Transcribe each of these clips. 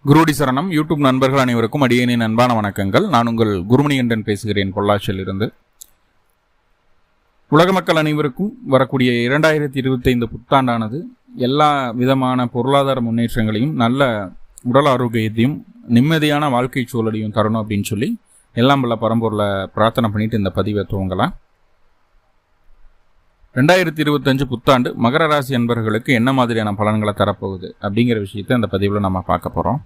குருடி சரணம் யூடியூப் நண்பர்கள் அனைவருக்கும் அடியேனின் அன்பான வணக்கங்கள். நான் உங்கள் குருமணிகண்டன் பேசுகிறேன், பொள்ளாச்சியில் இருந்து. உலக மக்கள் அனைவருக்கும் வரக்கூடிய 2025 புத்தாண்டானது எல்லா விதமான பொருளாதார முன்னேற்றங்களையும், நல்ல உடல் ஆரோக்கியத்தையும், நிம்மதியான வாழ்க்கை சூழலையும் தரணும் அப்படின்னு சொல்லி எல்லாம் வல்ல பரம்பொருளை பிரார்த்தனை பண்ணிட்டு இந்த பதிவை துவங்கலாம். 2025 புத்தாண்டு மகர ராசி அன்பர்களுக்கு என்ன மாதிரியான பலன்களை தரப்போகுது அப்படிங்கிற விஷயத்தை இந்த பதிவில் நம்ம பார்க்க போகிறோம்.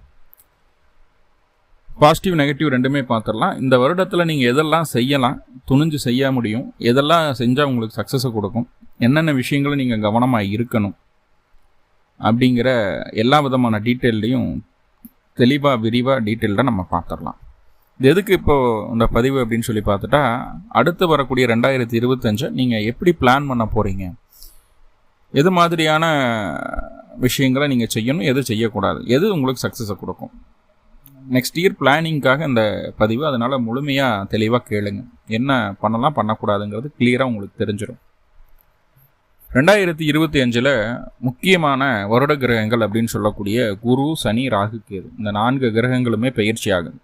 பாசிட்டிவ் நெகட்டிவ் ரெண்டுமே பார்த்துடலாம். இந்த வருடத்தில் நீங்கள் எதெல்லாம் செய்யலாம், துணிஞ்சு செய்ய முடியும், எதெல்லாம் செஞ்சால் உங்களுக்கு சக்ஸஸை கொடுக்கும், என்னென்ன விஷயங்களும் நீங்கள் கவனமாக இருக்கணும் அப்படிங்கிற எல்லா விதமான டீட்டெயில்லையும் தெளிவாக விரிவாக டீட்டெயில்டாக நம்ம பார்த்துடலாம். இது எதுக்கு இப்போது இந்த பதிவு அப்படின்னு சொல்லி பார்த்துட்டா, அடுத்து வரக்கூடிய 2025 நீங்கள் எப்படி பிளான் பண்ண போகிறீங்க, எது மாதிரியான விஷயங்களை நீங்கள் செய்யணும், எது செய்யக்கூடாது, எது உங்களுக்கு சக்ஸஸை கொடுக்கும், நெக்ஸ்ட் இயர் பிளானிங்காக இந்த பதிவு. அதனால் முழுமையாக தெளிவாக கேளுங்க. என்ன பண்ணலாம் பண்ணக்கூடாதுங்கிறது கிளியராக உங்களுக்கு தெரிஞ்சிடும். 2025 முக்கியமான வருட கிரகங்கள் அப்படின்னு சொல்லக்கூடிய குரு, சனி, ராகு, கேது, இந்த 4 கிரகங்களுமே பயிற்சி ஆகுது.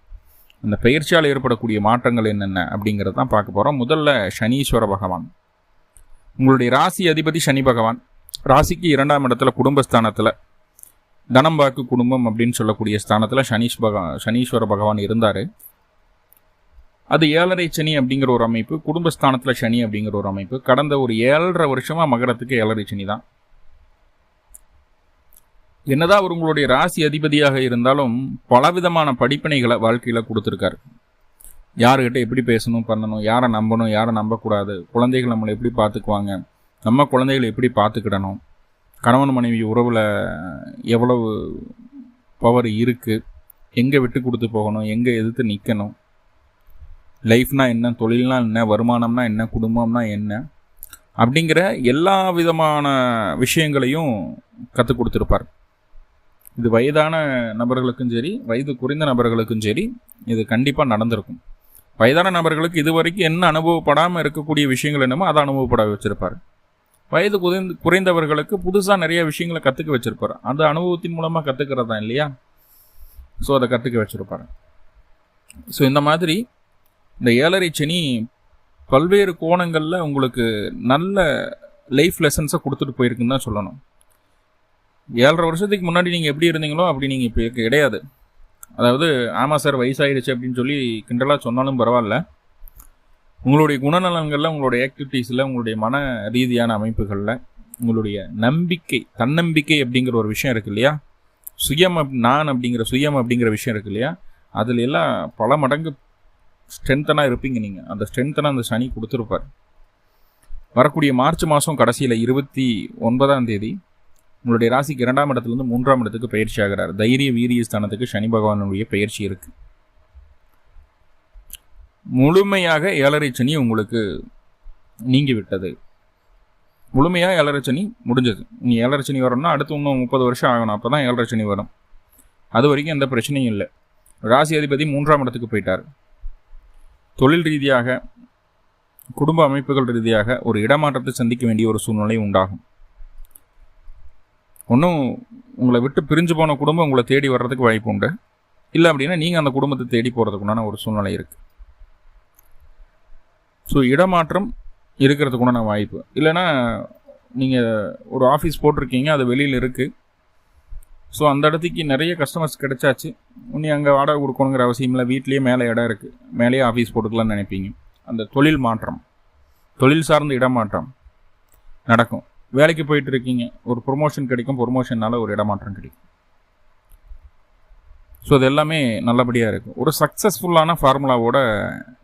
அந்த பயிற்சியால் ஏற்படக்கூடிய மாற்றங்கள் என்னென்ன அப்படிங்கிறது தான் பார்க்க போகிறோம். முதல்ல சனீஸ்வர பகவான், உங்களுடைய ராசி அதிபதி சனி பகவான். ராசிக்கு 2ஆம் இடத்துல குடும்பஸ்தானத்தில், தனம் வாக்கு குடும்பம் அப்படின்னு சொல்லக்கூடிய ஸ்தானத்தில் சனீஸ்வர பகவான் இருந்தார். அது 7.5 சனி அப்படிங்கிற ஒரு அமைப்பு, குடும்பஸ்தானத்தில் சனி அப்படிங்கிற ஒரு அமைப்பு. கடந்த ஒரு 7.5 வருஷமாக மகரத்துக்கு 7.5 சனி தான். என்னதான் அவர் உங்களுடைய ராசி அதிபதியாக இருந்தாலும் பலவிதமான படிப்பினைகளை வாழ்க்கையில் கொடுத்துருக்காரு. யாருக்கிட்ட எப்படி பேசணும், பண்ணணும், யாரை நம்பணும், யாரை நம்பக்கூடாது, குழந்தைகள் நம்மளை எப்படி பார்த்துக்குவாங்க, நம்ம குழந்தைகளை எப்படி பார்த்துக்கிடணும், கணவன் மனைவி உறவில் எவ்வளவு பவர் இருக்குது, எங்கே விட்டு கொடுத்து போகணும், எங்கே எதிர்த்து நிற்கணும், லைஃப்னா என்ன, தொழில்னா என்ன, வருமானம்னா என்ன, குடும்பம்னா என்ன அப்படிங்கிற எல்லா விதமான விஷயங்களையும் கற்றுக் கொடுத்துருப்பார். இது வயதான நபர்களுக்கும் சரி, வயது குறைந்த நபர்களுக்கும் சரி, இது கண்டிப்பாக நடந்திருக்கும். வயதான நபர்களுக்கு இது வரைக்கும் என்ன அனுபவப்படாமல் இருக்கக்கூடிய விஷயங்கள் என்னமோ அதை அனுபவப்பட வச்சுருப்பார். வயது குறைந்தவர்களுக்கு புதுசாக நிறைய விஷயங்களை கற்றுக்க வச்சுருப்பார். அந்த அனுபவத்தின் மூலமாக கற்றுக்கிறது தான் இல்லையா? ஸோ அதை கற்றுக்க வச்சுருப்பார். ஸோ இந்த மாதிரி இந்த 7.5 சனி பல்வேறு கோணங்களில் உங்களுக்கு நல்ல லைஃப் லெசன்ஸை கொடுத்துட்டு போயிருக்குன்னு தான் சொல்லணும். 7.5 வருஷத்துக்கு முன்னாடி நீங்கள் எப்படி இருந்தீங்களோ அப்படி நீங்கள் இப்போ கிடையாது. அதாவது ஆமாம் சார் வயசாகிடுச்சு அப்படின்னு சொல்லி கிண்டலாக சொன்னாலும் பரவாயில்ல. உங்களுடைய குணநலன்களில், உங்களுடைய ஆக்டிவிட்டீஸில், உங்களுடைய மன ரீதியான அமைப்புகளில், உங்களுடைய நம்பிக்கை, தன்னம்பிக்கை அப்படிங்கிற ஒரு விஷயம் இருக்குது இல்லையா, நான் அப்படிங்கிற சுயம் அப்படிங்கிற விஷயம் இருக்குது இல்லையா, அதில் எல்லாம் பல மடங்கு ஸ்ட்ரென்த்தனாக இருப்பீங்க நீங்கள். அந்த ஸ்ட்ரென்த்தனாக அந்த சனி கொடுத்துருப்பார். வரக்கூடிய மார்ச் மாதம் கடைசியில் 29ஆம் தேதி உங்களுடைய ராசிக்கு 2ஆம் இடத்துலேருந்து 3ஆம் இடத்துக்கு பயிற்சி ஆகிறார். தைரிய வீரிய ஸ்தானத்துக்கு சனி பகவானுடைய பயிற்சி இருக்கு. முழுமையாக 7.5 சனி உங்களுக்கு நீங்கி விட்டது. முழுமையாக 7.5 சனி முடிஞ்சது. நீ 7.5 சனி வரணும்னா அடுத்து இன்னும் 30 வருஷம் ஆகணும், அப்போ தான் 7.5 சனி வரும். அது வரைக்கும் எந்த பிரச்சனையும் இல்லை. ராசி அதிபதி 3ஆம் இடத்துக்கு போயிட்டார். தொழில் ரீதியாக, குடும்ப அமைப்புகள் ரீதியாக ஒரு இடமாற்றத்தை சந்திக்க வேண்டிய ஒரு சூழ்நிலை உண்டாகும். ஒன்றும் உங்களை விட்டு பிரிஞ்சு போன குடும்பம் உங்களை தேடி வர்றதுக்கு வாய்ப்பு உண்டு. இல்லை அப்படின்னா நீங்கள் அந்த குடும்பத்தை தேடி போகிறதுக்கு உண்டான ஒரு சூழ்நிலை இருக்குது. ஸோ இடமாற்றம் இருக்கிறதுக்கு உண்டான வாய்ப்பு. இல்லைன்னா நீங்கள் ஒரு ஆஃபீஸ் போட்டிருக்கீங்க, அது வெளியில் இருக்குது. ஸோ அந்த இடத்துக்கு நிறைய கஸ்டமர்ஸ் கிடைச்சாச்சு, நீ அங்கே வாடகை கொடுக்கணுங்கிற அவசியம் இல்லை, வீட்லேயே மேலே இடம் இருக்குது, மேலேயே ஆஃபீஸ் போட்டுக்கலாம்னு நினைப்பீங்க. அந்த தொழில் மாற்றம், தொழில் சார்ந்த இடமாற்றம் நடக்கும். வேலைக்கு போயிட்டு இருக்கீங்க, ஒரு ப்ரொமோஷன் கிடைக்கும், ப்ரொமோஷனால் ஒரு இடமாற்றம் கிடைக்கும். ஸோ அது எல்லாமே நல்லபடியாக இருக்கும். ஒரு சக்ஸஸ்ஃபுல்லான ஃபார்முலாவோட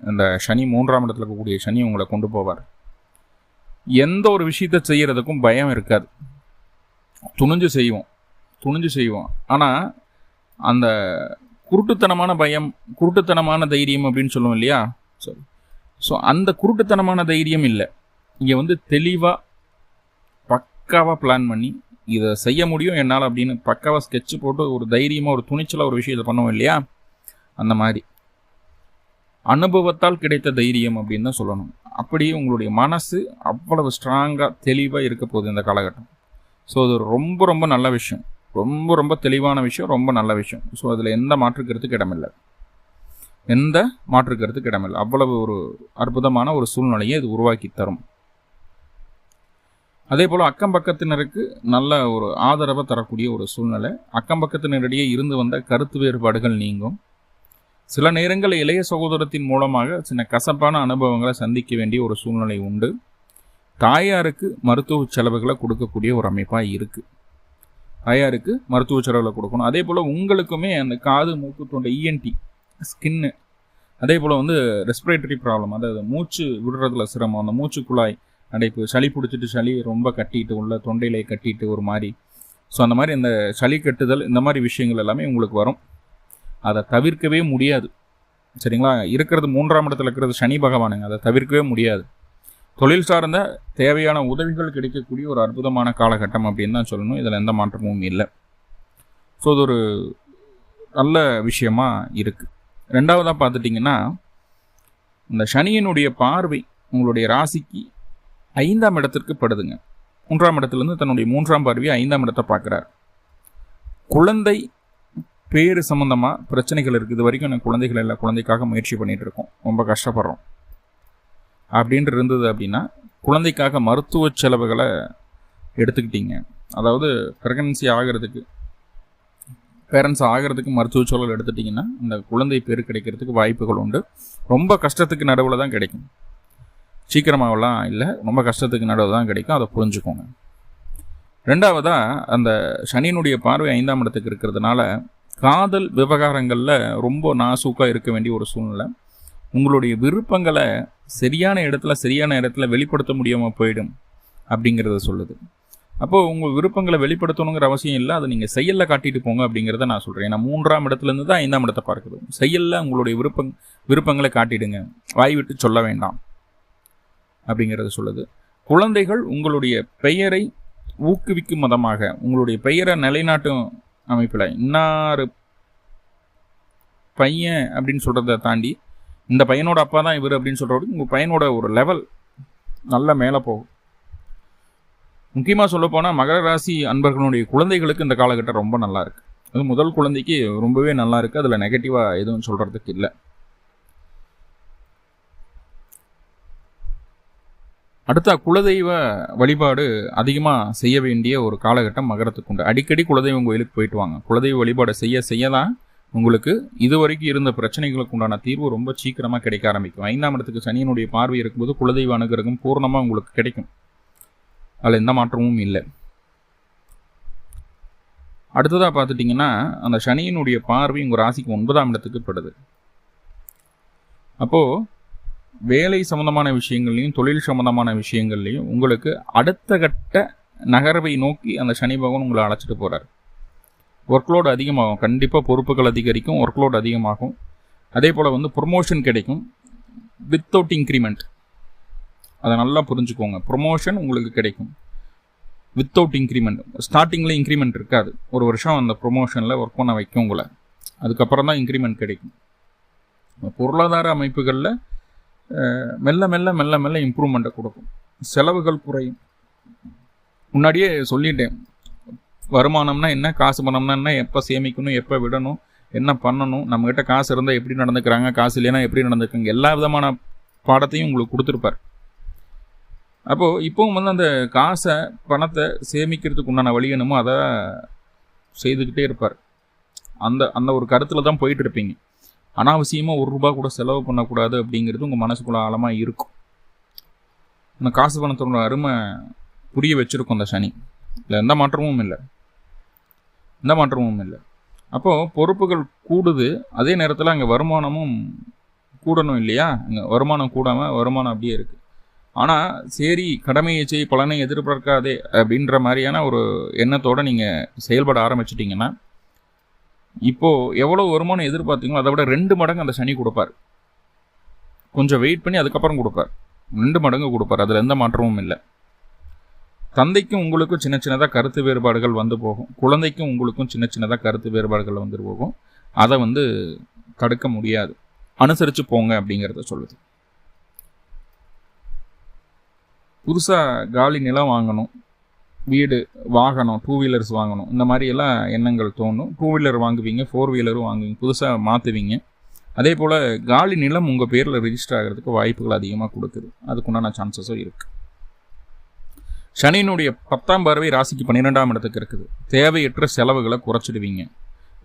இந்த சனி 3ஆம் இடத்துல இருக்கக்கூடிய சனி உங்களை கொண்டு போவார். எந்த ஒரு விஷயத்தை செய்கிறதுக்கும் பயம் இருக்காது. துணிஞ்சு செய்வோம். ஆனால் அந்த குருட்டுத்தனமான பயம், குருட்டுத்தனமான தைரியம் அப்படின்னு சொல்லுவோம் இல்லையா, சரி. ஸோ அந்த குருட்டுத்தனமான தைரியம் இல்லை. இங்கே தெளிவாக பக்காவாக பிளான் பண்ணி இதை செய்ய முடியும் என்னால் அப்படின்னு பக்காவாக ஸ்கெட்ச் போட்டு ஒரு தைரியமாக, ஒரு துணிச்சலாக ஒரு விஷயத்தை பண்ணுவோம் இல்லையா, அந்த மாதிரி அனுபவத்தால் கிடைத்த தைரியம் அப்படின்னு தான் சொல்லணும். அப்படியே உங்களுடைய மனசு அவ்வளவு ஸ்ட்ராங்காக தெளிவாக இருக்க போகுது இந்த காலகட்டம். ஸோ அது ரொம்ப ரொம்ப நல்ல விஷயம். ரொம்ப ரொம்ப தெளிவான விஷயம், ரொம்ப நல்ல விஷயம். ஸோ அதில் எந்த மாற்றுக்கிறதுக்கு இடமில்லை, எந்த மாற்றுக்கிறதுக்கு இடமில்லை. அவ்வளவு ஒரு அற்புதமான ஒரு சூழ்நிலையை இது உருவாக்கி தரும். அதே போல் அக்கம் பக்கத்தினருக்கு நல்ல ஒரு ஆதரவை தரக்கூடிய ஒரு சூழ்நிலை. அக்கம் பக்கத்தினரிடையே இருந்து வந்த கருத்து வேறுபாடுகள் நீங்கும். சில நேரங்கள் இளைய சகோதரத்தின் மூலமாக சின்ன கசப்பான அனுபவங்களை சந்திக்க வேண்டிய ஒரு சூழ்நிலை உண்டு. தாயாருக்கு மருத்துவ செலவுகளை கொடுக்கக்கூடிய ஒரு அமைப்பாக இருக்குது. தாயாருக்கு மருத்துவ செலவுகளை கொடுக்கணும். அதே போல் உங்களுக்குமே அந்த காது மூக்கு தொண்டை இஎன்டி ஸ்கின்னு, அதே போல் வந்து ரெஸ்பிரேட்டரி ப்ராப்ளம், அதாவது மூச்சு விடுறதுல சிரமம், அந்த மூச்சு குழாய் அடைப்பு, சளி பிடிச்சிட்டு சளி ரொம்ப கட்டிட்டு உள்ள தொண்டையிலே கட்டிட்டு ஒரு மாதிரி, ஸோ அந்த மாதிரி இந்த சளி கட்டுதல் இந்த மாதிரி விஷயங்கள் எல்லாமே உங்களுக்கு வரும். அதை தவிர்க்கவே முடியாது. சரிங்களா? இருக்கிறது 3ஆம் இடத்துல இருக்கிறது சனி பகவானுங்க, அதை தவிர்க்கவே முடியாது. தொழில் சார்ந்த தேவையான உதவிகள் கிடைக்கக்கூடிய ஒரு அற்புதமான காலகட்டம் அப்படின்னு தான் சொல்லணும். இதில் எந்த மாற்றமும் இல்லை. ஸோ இது ஒரு நல்ல விஷயமா இருக்குது. ரெண்டாவதாக பார்த்துட்டிங்கன்னா, இந்த சனியினுடைய பார்வை உங்களுடைய ராசிக்கு 5ஆம் இடத்திற்கு படுதுங்க. 3ஆம் இடத்துலேருந்து தன்னுடைய 3ஆம் பார்வையை 5ஆம் இடத்தை பார்க்குறார். குழந்தை பேரு சம்மந்தமாக பிரச்சனைகள் இருக்குது. இது வரைக்கும் எனக்கு குழந்தைகள் இல்லை, குழந்தைக்காக முயற்சி பண்ணிகிட்டு இருக்கோம், ரொம்ப கஷ்டப்படுறோம் அப்படின்ட்டு இருந்தது அப்படின்னா, குழந்தைக்காக மருத்துவ செலவுகளை எடுத்துக்கிட்டீங்க. அதாவது ப்ரெக்னன்சி ஆகிறதுக்கு, பேரண்ட்ஸ் ஆகிறதுக்கு மருத்துவ செலவு எடுத்துட்டிங்கன்னா இந்த குழந்தை பேர் கிடைக்கிறதுக்கு வாய்ப்புகள் உண்டு. ரொம்ப கஷ்டத்துக்கு நடுவில் தான் கிடைக்கும், சீக்கிரமாகலாம் இல்லை, ரொம்ப கஷ்டத்துக்கு நடுவில் தான் கிடைக்கும். அதை புரிஞ்சுக்கோங்க. ரெண்டாவதாக அந்த சனியினுடைய பார்வை 5ஆம் இடத்துக்கு இருக்கிறதுனால காதல் விவகாரங்களில் ரொம்ப நாசூக்காக இருக்க வேண்டிய ஒரு சூழ்நிலை. உங்களுடைய விருப்பங்களை சரியான இடத்துல வெளிப்படுத்த முடியாமல் போயிடும் அப்படிங்கிறத சொல்லுது. அப்போது உங்கள் விருப்பங்களை வெளிப்படுத்தணுங்கிற அவசியம் இல்லை, அதை நீங்கள் செயலில் காட்டிட்டு போங்க அப்படிங்கிறத நான் சொல்கிறேன். ஏன்னா 3ஆம் இடத்துலேருந்து தான் 5ஆம் இடத்தை பார்க்குது. செயலில் உங்களுடைய விருப்பங்களை காட்டிடுங்க, வாய் விட்டு சொல்ல வேண்டாம் அப்படிங்கிறத சொல்லுது. குழந்தைகள் உங்களுடைய பெயரை ஊக்குவிக்கும் விதமாக, உங்களுடைய பெயரை நிலைநாட்டும் அமைப்பில், இன்னார் பையன் அப்படின்னு சொல்கிறத தாண்டி இந்த பையனோட அப்பா தான் இவர் அப்படின்னு சொல்கிறவங்க உங்கள் பையனோட ஒரு லெவல் நல்ல மேலே போகும். முக்கியமாக சொல்லப்போனால் மகர ராசி அன்பர்களுடைய குழந்தைகளுக்கு இந்த காலகட்டம் ரொம்ப நல்லா இருக்குது. அது முதல் குழந்தைக்கு ரொம்பவே நல்லா இருக்குது. அதில் நெகட்டிவாக எதுவும் சொல்கிறதுக்கு இல்லை. அடுத்த குலதெய்வ வழிபாடு அதிகமாக செய்ய வேண்டிய ஒரு காலகட்டம் மகரத்துக்கு உண்டு. அடிக்கடி குலதெய்வம் கோயிலுக்கு போயிட்டு வாங்க. குலதெய்வ வழிபாடு செய்ய தான் உங்களுக்கு இதுவரைக்கும் இருந்த பிரச்சனைகளுக்கு உண்டான தீர்வு ரொம்ப சீக்கிரமாக கிடைக்க ஆரம்பிக்கும். 5ஆம் இடத்துக்கு சனியினுடைய பார்வை இருக்கும்போது குலதெய்வ அனுகிரகம் பூர்ணமாக உங்களுக்கு கிடைக்கும். அதில் எந்த மாற்றமும் இல்லை. அடுத்ததாக பார்த்துட்டிங்கன்னா, அந்த சனியினுடைய பார்வை உங்கள் ராசிக்கு 9ஆம் இடத்துக்கு படுது. அப்போது வேலை சம்மந்தமான விஷயங்கள்லையும் தொழில் சம்மந்தமான விஷயங்கள்லையும் உங்களுக்கு அடுத்த கட்ட நகர்வை நோக்கி அந்த சனி பகவான் உங்களை அழைச்சிட்டு போகிறார். ஒர்க்லோடு அதிகமாகும், கண்டிப்பாக பொறுப்புகள் அதிகரிக்கும், ஒர்க்லோடு அதிகமாகும். அதே போல் வந்து ப்ரொமோஷன் கிடைக்கும் வித்தவுட் இன்க்ரிமெண்ட். அதை நல்லா புரிஞ்சுக்கோங்க. ப்ரொமோஷன் உங்களுக்கு கிடைக்கும் வித்தவுட் இன்க்ரிமெண்ட். ஸ்டார்டிங்கில் இன்க்ரிமெண்ட் இருக்காது. ஒரு வருஷம் அந்த ப்ரொமோஷனில் ஒர்க் பண்ண வைக்கும் உங்களை, அதுக்கப்புறம் தான் இன்க்ரிமெண்ட் கிடைக்கும். பொருளாதார அமைப்புகளில் மெல்ல மெல்ல மெல்ல மெல்ல இம்ப்ரூவ்மெண்ட்டை கொடுக்கும். செலவுகள் குறையும். முன்னாடியே சொல்லிட்டேன், வருமானம்னா என்ன, காசு பணம்னா என்ன, எப்போ சேமிக்கணும், எப்போ விடணும், என்ன பண்ணணும், நம்மகிட்ட காசு இருந்தால் எப்படி நடந்துக்கிறாங்க, காசு இல்லைன்னா எப்படி நடந்துக்கிறாங்க, எல்லா விதமான பாடத்தையும் உங்களுக்கு கொடுத்துருப்பார். அப்போது இப்போவும் வந்து அந்த காசை பணத்தை சேமிக்கிறதுக்கு உண்டான வழி என்னமோ அதை செய்துக்கிட்டே இருப்பார். அந்த ஒரு கருத்தில் தான் போயிட்டு இருப்பீங்க. அனாவசியமாக ₹1 கூட செலவு பண்ணக்கூடாது அப்படிங்கிறது உங்கள் மனசுக்குள்ள ஆழமாக இருக்கும். அந்த காசு பணத்தோட அருமை புரிய வச்சுருக்கும் அந்த சனி. இல்லை எந்த மாற்றமும் இல்லை. அப்போது பொறுப்புகள் கூடுது, அதே நேரத்தில் அங்கே வருமானமும் கூடணும் இல்லையா? அங்கே வருமானம் கூடாமல் வருமானம் அப்படியே இருக்குது. ஆனால் சரி, கடமையை செய் பலனை எதிர்பார்க்காதே அப்படின்ற மாதிரியான ஒரு எண்ணத்தோடு நீங்கள் செயல்பட ஆரம்பிச்சிட்டிங்கன்னா, இப்போது எவ்வளோ வருமானம் எதிர்பார்த்தீங்களோ அதை விட 2 மடங்கு அந்த சனி கொடுப்பார். கொஞ்சம் வெயிட் பண்ணி அதுக்கப்புறம் கொடுப்பார். 2 மடங்கு கொடுப்பார். அதில் எந்த மாற்றமும் இல்லை. தந்தைக்கும் உங்களுக்கும் சின்ன சின்னதாக கருத்து வேறுபாடுகள் வந்து போகும். குழந்தைக்கும் உங்களுக்கும் சின்ன சின்னதாக கருத்து வேறுபாடுகள் வந்து போகும். அதை வந்து தடுக்க முடியாது. அனுசரித்து போங்க அப்படிங்கிறத சொல்லுது. புதுசாக காலி நிலம் வாங்கணும், வீடு, வாகனம், 2 வீலர்ஸ் வாங்கணும், இந்த மாதிரி எல்லாம் எண்ணங்கள் தோணும். 2 வீலர் வாங்குவீங்க, 4 வீலரும் வாங்குவீங்க, புதுசாக மாற்றுவீங்க. அதே போல் காலி நிலம் உங்கள் பேரில் ரிஜிஸ்டர் ஆகிறதுக்கு வாய்ப்புகள் அதிகமாக கொடுக்குது. அதுக்குண்டான சான்சஸும் இருக்குது. சனியினுடைய 10ஆம் பார்வை ராசிக்கு 12ஆம் இடத்துக்கு இருக்குது. தேவையற்ற செலவுகளை குறைச்சிடுவீங்க.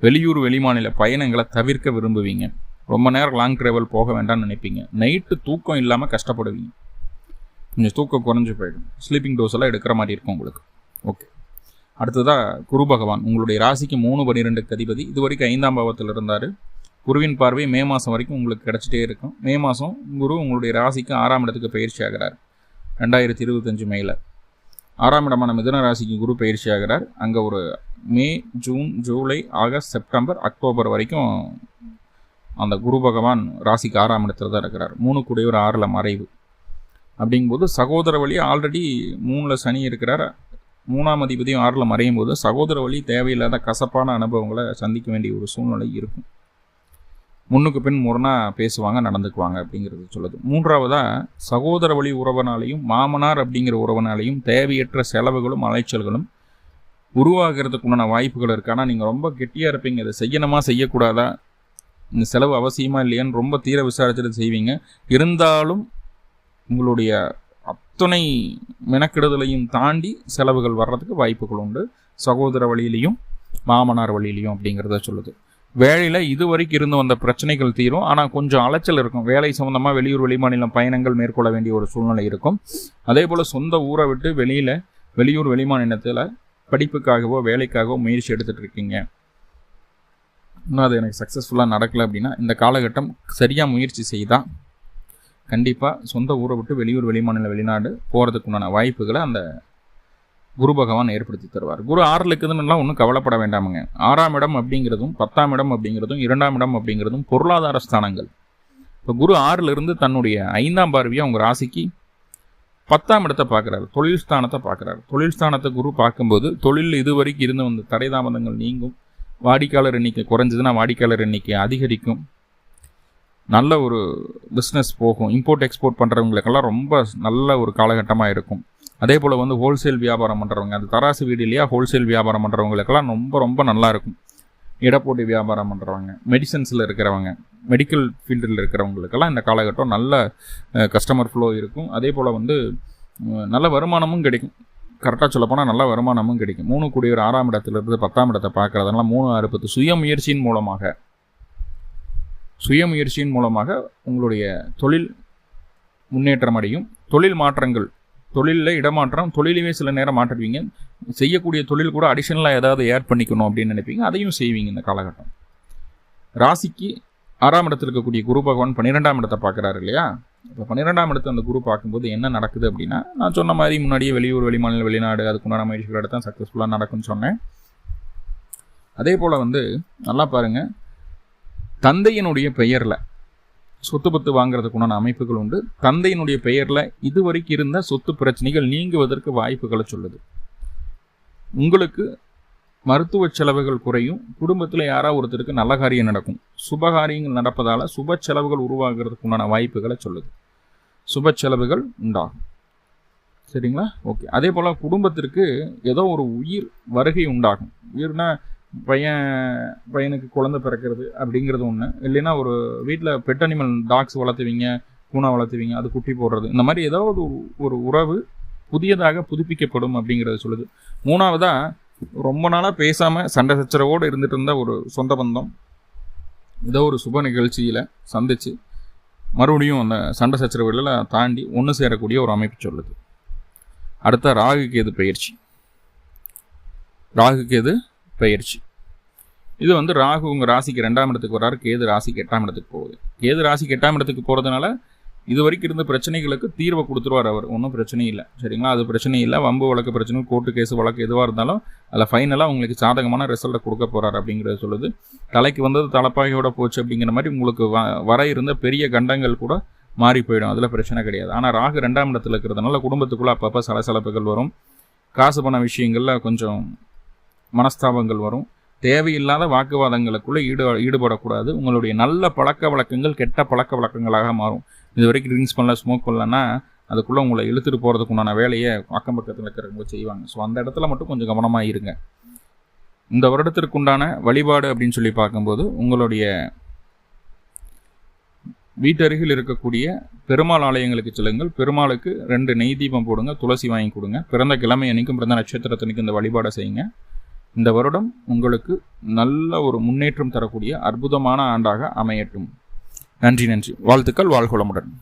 வெளியூர் வெளிமாநில பயணங்களை தவிர்க்க விரும்புவீங்க. ரொம்ப நேரம் லாங் ட்ராவல் போக வேண்டாம்னு நினைப்பீங்க. நைட்டு தூக்கம் இல்லாமல் கஷ்டப்படுவீங்க. கொஞ்சம் தூக்கம் குறைஞ்சி போயிடும். ஸ்லீப்பிங் டோஸ் எல்லாம் எடுக்கிற மாதிரி இருக்கும் உங்களுக்கு. ஓகே, அடுத்ததாக குரு பகவான் உங்களுடைய ராசிக்கு 3-12க்கு அதிபதி. இது வரைக்கும் 5ஆம் பாவத்தில் இருந்தார். குருவின் பார்வை மே மாதம் வரைக்கும் உங்களுக்கு கிடச்சிட்டே இருக்கும். மே மாதம் குரு உங்களுடைய ராசிக்கு 6ஆம் இடத்துக்கு பயிற்சி ஆகிறார். 2025 மேல 6ஆம் இடமான மிதுன ராசிக்கு குரு பயிற்சி ஆகிறார். அங்கே ஒரு May, June, July, August, September, October வரைக்கும் அந்த குரு பகவான் ராசிக்கு 6ஆம் இடத்துல தான் இருக்கிறார். 3 கூடியவர் 6ல் மறைவு. அப்படிங்கும்போது சகோதர வழி ஆல்ரெடி 3ல் சனி இருக்கிறார். 3ஆம் அதிபதியும் 6ல் மறையும் போது சகோதர வழி தேவையில்லாத கசப்பான அனுபவங்களை சந்திக்க வேண்டிய ஒரு சூழ்நிலை இருக்கும். முன்னுக்கு பின் முரணாக பேசுவாங்க, நடந்துக்குவாங்க அப்படிங்கிறது சொல்லுது. 3ஆவதாக சகோதர வழி உறவனாலையும் மாமனார் அப்படிங்கிற உறவனாலையும் தேவையற்ற செலவுகளும் அலைச்சல்களும் உருவாகிறதுக்குண்டான வாய்ப்புகள் இருக்குது. ஆனால் நீங்கள் ரொம்ப கெட்டியாக இருப்பீங்க. இதை செய்யணுமா செய்யக்கூடாதா, இந்த செலவு அவசியமா இல்லையான்னு ரொம்ப தீர விசாரிச்சுட்டு செய்வீங்க. இருந்தாலும் உங்களுடைய அத்தனை மெனக்கெடுதலையும் தாண்டி செலவுகள் வர்றதுக்கு வாய்ப்புகள் உண்டு. சகோதர வழியிலையும் மாமனார் வழியிலையும் அப்படிங்கிறத சொல்லுது. வேலையில் இது வரைக்கும் இருந்து வந்த பிரச்சனைகள் தீரும். ஆனால் கொஞ்சம் அலைச்சல் இருக்கும். வேலை சம்மந்தமாக வெளியூர் வெளிமாநிலம் பயணங்கள் மேற்கொள்ள வேண்டிய ஒரு சூழ்நிலை இருக்கும். அதே போல் சொந்த ஊரை விட்டு வெளியூர் வெளிமாநிலத்தில் படிப்புக்காகவோ வேலைக்காகவோ முயற்சி எடுத்துகிட்டு இருக்கீங்க. இன்னும் அது எனக்கு சக்ஸஸ்ஃபுல்லாக நடக்கலை அப்படின்னா இந்த காலகட்டம் சரியாக முயற்சி செய்தால் கண்டிப்பாக சொந்த ஊரை விட்டு வெளியூர் வெளிமாநில வெளிநாடு போகிறதுக்குண்டான வாய்ப்புகளை அந்த குரு பகவான் ஏற்படுத்தி தருவார். குரு 6ல் இருக்குதுன்னா ஒன்றும் கவலைப்பட வேண்டாமுங்க. 6ஆம் இடம் அப்படிங்கிறதும் 10ஆம் இடம் அப்படிங்கிறதும் 2ஆம் இடம் அப்படிங்கிறதும் பொருளாதார ஸ்தானங்கள். இப்போ குரு 6ல் இருந்து தன்னுடைய 5ஆம் பார்வையாக உங்கள் ராசிக்கு 10ஆம் இடத்தை பார்க்குறாரு, தொழில் ஸ்தானத்தை பார்க்குறாரு. தொழில் ஸ்தானத்தை குரு பார்க்கும்போது தொழில் இது வரைக்கும் இருந்து வந்த தடை தாமதங்கள் நீங்கும். வாடிக்கையாளர் எண்ணிக்கை குறைஞ்சதுன்னா வாடிக்கையாளர் எண்ணிக்கை அதிகரிக்கும். நல்ல ஒரு பிஸ்னஸ் போகும். இம்போர்ட் எக்ஸ்போர்ட் பண்ணுறவங்களுக்கெல்லாம் ரொம்ப நல்ல ஒரு காலகட்டமாக இருக்கும். அதே போல் ஹோல்சேல் வியாபாரம் பண்ணுறவங்க, அது தராசு வீடு இல்லையா, ஹோல்சேல் வியாபாரம் பண்ணுறவங்களுக்கெல்லாம் ரொம்ப ரொம்ப நல்லா இருக்கும். இடப்போட்டி வியாபாரம் பண்ணுறவங்க, மெடிசன்ஸில் இருக்கிறவங்க, மெடிக்கல் ஃபீல்டில் இருக்கிறவங்களுக்கெல்லாம் இந்த காலகட்டம் நல்ல கஸ்டமர் ஃப்ளோ இருக்கும். அதே போல் நல்ல வருமானமும் கிடைக்கும். கரெக்டாக சொல்லப்போனால் நல்ல வருமானமும் கிடைக்கும். 3 கூடியவர் 6ஆம் இடத்துலேருந்து 10ஆம் இடத்தை பார்க்குறதுனால 3-6 சுயமுயற்சியின் மூலமாக உங்களுடைய தொழில் முன்னேற்றம் அடையும். தொழில் மாற்றங்கள், தொழிலில் இடமாற்றம், தொழிலுமே சில நேரம் மாற்றிடுவீங்க. செய்யக்கூடிய தொழில் கூட அடிஷனலாக ஏதாவது ஆட் பண்ணிக்கணும் அப்படின்னு நினைப்பீங்க. அதையும் செய்வீங்க இந்த காலகட்டம். ராசிக்கு 6ஆம் இடத்துல இருக்கக்கூடிய குரு பகவான் 12ஆம் இடத்தை பார்க்குறாரு இல்லையா. இப்போ 12ஆம் இடத்தை அந்த குரு பார்க்கும்போது என்ன நடக்குது அப்படின்னா, நான் சொன்ன மாதிரி முன்னாடியே வெளியூர் வெளிமாநில வெளிநாடு அதுக்குண்டான முயற்சிகள் எடுத்தால் சக்ஸஸ்ஃபுல்லாக நடக்கும்னு சொன்னேன். அதே போல் நல்லா பாருங்கள், தந்தையினுடைய பெயரில் சொத்து பத்து வாங்குறதுக்குண்டான அமைப்புகள் உண்டு. தந்தையினுடைய பெயரில் இதுவரைக்கும் இருந்த சொத்து பிரச்சனைகள் நீங்குவதற்கு வாய்ப்புகளை சொல்லுது. உங்களுக்கு மருத்துவ செலவுகள் குறையும். குடும்பத்தில் யாராவது ஒருத்தருக்கு நல்ல காரியம் நடக்கும். சுபகாரியங்கள் நடப்பதால் சுப செலவுகள் உருவாகிறதுக்குண்டான வாய்ப்புகளை சொல்லுது. சுப செலவுகள் உண்டாகும். சரிங்களா? ஓகே. அதே போல் குடும்பத்திற்கு ஏதோ ஒரு உயிர் வருகை உண்டாகும். உயிர்னா பையனுக்கு குழந்தை பிறக்கிறது அப்படிங்கிறது ஒன்று. இல்லைன்னா ஒரு வீட்டில் பெட் அனிமல் டாக்ஸ் வளர்த்துவீங்க, பூனை வளர்த்துவீங்க, அது குட்டி போடுறது, இந்த மாதிரி ஏதாவது ஒரு உறவு புதியதாக புதுப்பிக்கப்படும் அப்படிங்கிறத சொல்லுது. 3ஆவதாக ரொம்ப நாளாக பேசாமல் சண்டை சச்சரவோடு இருந்துட்டு இருந்த ஒரு சொந்த பந்தம் ஏதோ ஒரு சுப நிகழ்ச்சியில் சந்தித்து மறுபடியும் அந்த சண்டை சச்சரவுகளெல்லாம் தாண்டி ஒன்று சேரக்கூடிய ஒரு அமைப்பு சொல்லுது. அடுத்த ராகு கேது பயிற்சி. இது ராகு உங்கள் ராசிக்கு 2ஆம் இடத்துக்கு வர்றாரு. கேது ராசிக்கு 8ஆம் இடத்துக்கு போகுது. கேது ராசிக்கு 8ஆம் இடத்துக்கு போகிறதுனால இது வரைக்கும் இருந்த பிரச்சனைகளுக்கு தீர்வை கொடுத்துருவார் அவர். ஒன்றும் பிரச்சனை இல்லை. சரிங்களா? அது பிரச்சனை இல்லை. வம்பு வழக்கு பிரச்சனை, கோர்ட்டு கேஸு வழக்கு எதுவாக இருந்தாலும் அதில் ஃபைனலாக உங்களுக்கு சாதகமான ரிசல்ட்டை கொடுக்க போகிறார் அப்படிங்கிறத சொல்லுது. தலைக்கு வந்தது தலைப்பாகையோட போச்சு அப்படிங்கிற மாதிரி உங்களுக்கு வர இருந்த பெரிய கண்டங்கள் கூட மாறி போயிடும். அதில் பிரச்சனை கிடையாது. ஆனால் ராகு 2ஆம் இடத்துல இருக்கிறதுனால குடும்பத்துக்குள்ளே அப்பப்போ சலசலப்புகள் வரும். காசு பண விஷயங்களில் கொஞ்சம் மனஸ்தாபங்கள் வரும். தேவையில்லாத வாக்குவாதங்களுக்குள்ளே ஈடுபடக்கூடாது. உங்களுடைய நல்ல பழக்க வழக்கங்கள் கெட்ட பழக்க வழக்கங்களாக மாறும். இது வரைக்கும் ட்ரிங்க்ஸ் பண்ணல, ஸ்மோக் பண்ணலன்னா அதுக்குள்ளே உங்களை இழுத்துட்டு போகிறதுக்கு உண்டான வேலையை அக்கம் பக்கத்தில் இருக்கிறவங்க செய்வாங்க. ஸோ அந்த இடத்துல மட்டும் கொஞ்சம் கவனமாக இருங்க. இந்த வருடத்திற்குண்டான வழிபாடு அப்படின்னு சொல்லி பார்க்கும்போது உங்களுடைய வீட்டருகில் இருக்கக்கூடிய பெருமாள் ஆலயங்களுக்கு செல்லுங்கள். பெருமாளுக்கு 2 நெய் தீபம் போடுங்க, துளசி வாங்கி கொடுங்க. பிறந்த கிழமை அன்னைக்கும் பிறந்த நட்சத்திரத்தன்னைக்கும் இந்த வழிபாடை செய்யுங்க. இந்த வருடம் உங்களுக்கு நல்ல ஒரு முன்னேற்றம் தரக்கூடிய அற்புதமான ஆண்டாக அமையட்டும். நன்றி. வாழ்த்துக்கள். வாழ்க வளமுடன்.